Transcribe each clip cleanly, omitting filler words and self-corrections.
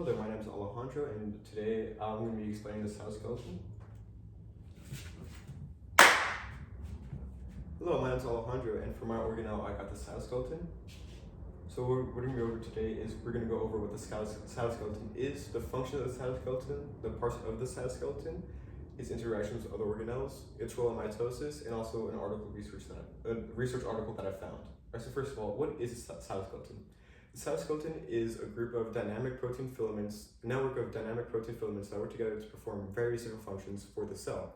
Hello there, my name is Alejandro, and today I'm going to be explaining the cytoskeleton. Hello, my name is Alejandro, and for my organelle, I got the cytoskeleton. So what we're going to go over today is we're going to go over what the cytoskeleton is, the function of the cytoskeleton, the parts of the cytoskeleton, its interactions with other organelles, its role in mitosis, and also a research article that I found. Alright, so first of all, what is a cytoskeleton? The cytoskeleton is a group of dynamic protein filaments, a network of dynamic protein filaments that work together to perform various different functions for the cell.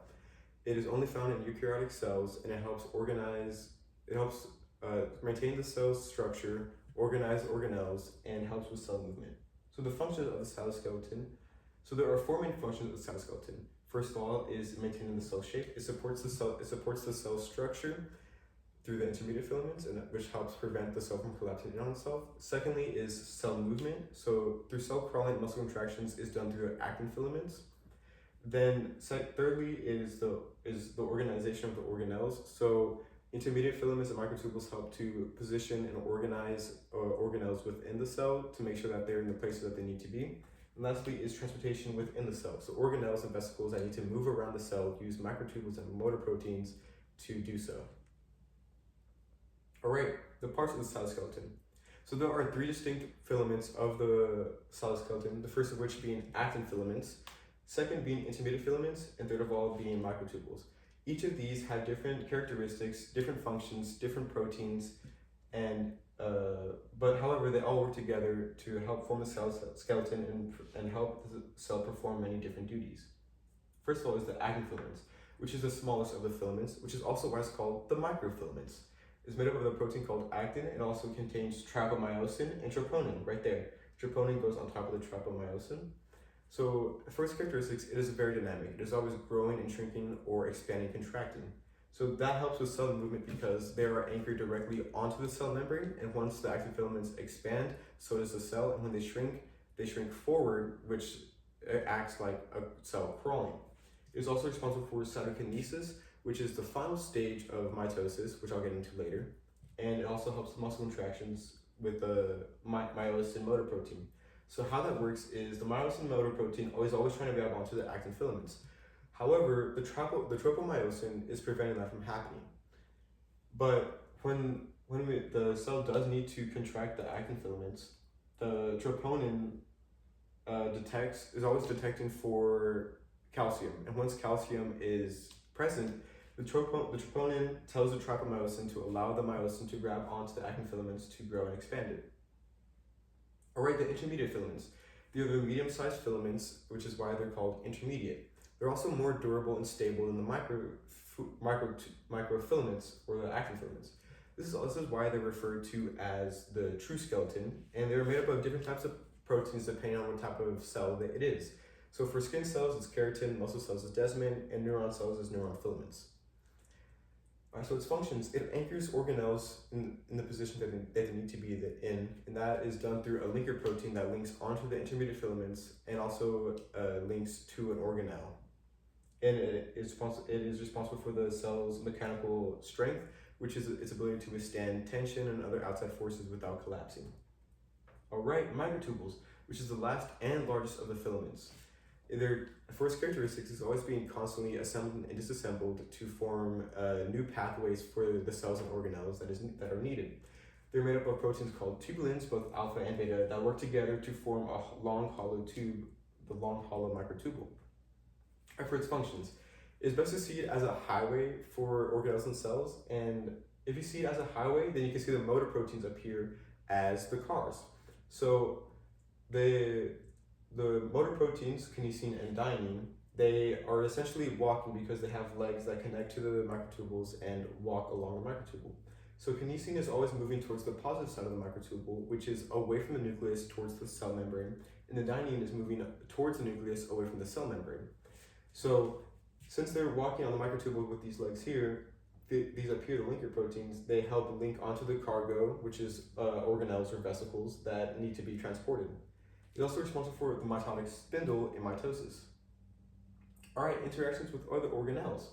It is only found in eukaryotic cells, and it helps maintain the cell's structure, organize organelles, and helps with cell movement. So the functions of the cytoskeleton. So there are four main functions of the cytoskeleton. First of all is maintaining the cell shape. It supports the cell structure through the intermediate filaments, which helps prevent the cell from collapsing in on itself. Secondly is cell movement. So through cell crawling, muscle contractions is done through actin filaments. Then thirdly is the organization of the organelles. So intermediate filaments and microtubules help to position and organize organelles within the cell to make sure that they're in the places that they need to be. And lastly is transportation within the cell. So organelles and vesicles that need to move around the cell use microtubules and motor proteins to do so. Alright, the parts of the cytoskeleton. So there are three distinct filaments of the cytoskeleton, the first of which being actin filaments, second being intermediate filaments, and third of all being microtubules. Each of these have different characteristics, different functions, different proteins, and but however they all work together to help form the cell skeleton and help the cell perform many different duties. First of all is the actin filaments, which is the smallest of the filaments, which is also why it's called the microfilaments. It's made up of a protein called actin. It also contains tropomyosin and troponin right there. Troponin goes on top of the tropomyosin. So the first characteristics, it is very dynamic. It is always growing and shrinking or expanding, contracting. So that helps with cell movement because they are anchored directly onto the cell membrane, and once the actin filaments expand, so does the cell, and when they shrink forward, which acts like a cell crawling. It is also responsible for cytokinesis, which is the final stage of mitosis, which I'll get into later. And it also helps muscle contractions with the myosin motor protein. So how that works is the myosin motor protein is always trying to grab onto the actin filaments. However, the tropomyosin is preventing that from happening. But when the cell does need to contract the actin filaments, the troponin is always detecting for calcium. And once calcium is present, the troponin tells the tropomyosin to allow the myosin to grab onto the actin filaments to grow and expand it. Alright, the intermediate filaments. They're the medium-sized filaments, which is why they're called intermediate. They're also more durable and stable than the microfilaments or the actin filaments. This is why they're referred to as the true skeleton, and they're made up of different types of proteins depending on what type of cell that it is. So for skin cells, it's keratin, muscle cells is desmin, and neuron cells is neuron filaments. So its functions, it anchors organelles in the position that they need to be in, and that is done through a linker protein that links onto the intermediate filaments and also links to an organelle. And it is responsible for the cell's mechanical strength, which is its ability to withstand tension and other outside forces without collapsing. Alright, microtubules, which is the last and largest of the filaments. Their first characteristics is always being constantly assembled and disassembled to form new pathways for the cells and organelles that are needed. They're made up of proteins called tubulins, both alpha and beta, that work together to form a long hollow tube, the long hollow microtubule. For its functions, it's best to see it as a highway for organelles and cells, and if you see it as a highway, then you can see the motor proteins appear as the cars. So the motor proteins, kinesin and dynein, they are essentially walking because they have legs that connect to the microtubules and walk along the microtubule. So kinesin is always moving towards the positive side of the microtubule, which is away from the nucleus towards the cell membrane, and the dynein is moving towards the nucleus away from the cell membrane. So since they're walking on the microtubule with these legs here, these appear the linker proteins, they help link onto the cargo, which is organelles or vesicles that need to be transported. It's also responsible for the mitotic spindle in mitosis. Alright, interactions with other organelles.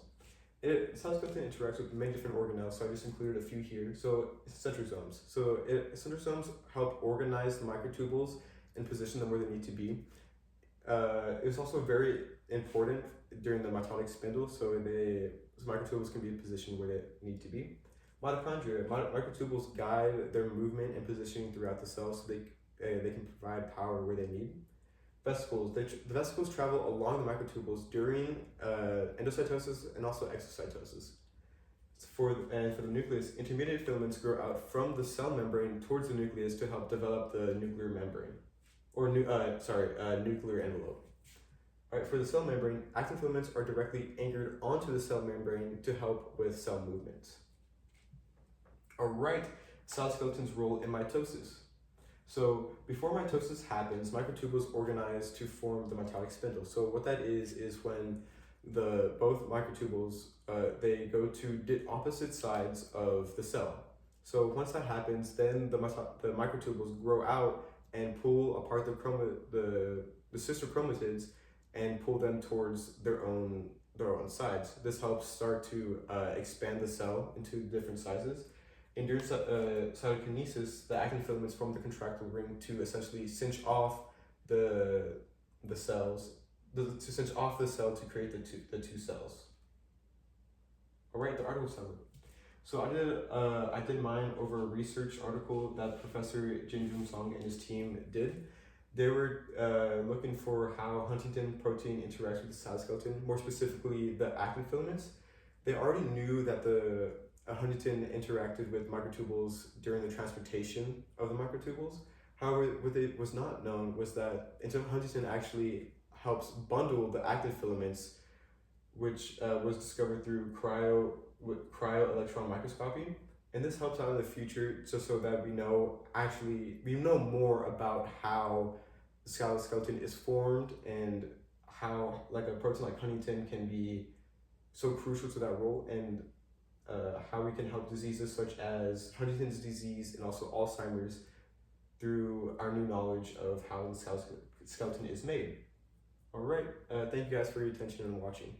Cytoskeleton interacts with many different organelles, so I just included a few here. So centrosomes. Centrosomes help organize the microtubules and position them where they need to be. It was also very important during the mitotic spindle, so microtubules can be positioned where they need to be. Mitochondria. Microtubules guide their movement and positioning throughout the cell so they can provide power where they need. Vesicles. The vesicles travel along the microtubules during endocytosis and also exocytosis. For the nucleus, intermediate filaments grow out from the cell membrane towards the nucleus to help develop the nuclear membrane, or nuclear envelope. All right, for the cell membrane, actin filaments are directly anchored onto the cell membrane to help with cell movements. All right, cytoskeleton's role in mitosis. So before mitosis happens, microtubules organize to form the mitotic spindle. So what that is when both microtubules they go to opposite sides of the cell. So once that happens, then the microtubules grow out and pull apart the sister chromatids and pull them towards their own sides. This helps start to expand the cell into different sizes. And during cytokinesis, the actin filaments form the contractile ring to essentially cinch off the cell to create the two cells. All right, the article summary. So I did mine over a research article that Professor Jin-Jun Song and his team did. They were looking for how Huntington protein interacts with the cytoskeleton, more specifically the actin filaments. They already knew that Huntington interacted with microtubules during the transportation of the microtubules. However, what was not known was that Huntington actually helps bundle the actin filaments, which was discovered through cryo-electron microscopy. And this helps out in the future so that we know more about how the skeleton is formed and how like a protein like Huntington can be so crucial to that role, and how we can help diseases such as Huntington's disease and also Alzheimer's through our new knowledge of how the skeleton is made. All right, thank you guys for your attention and watching.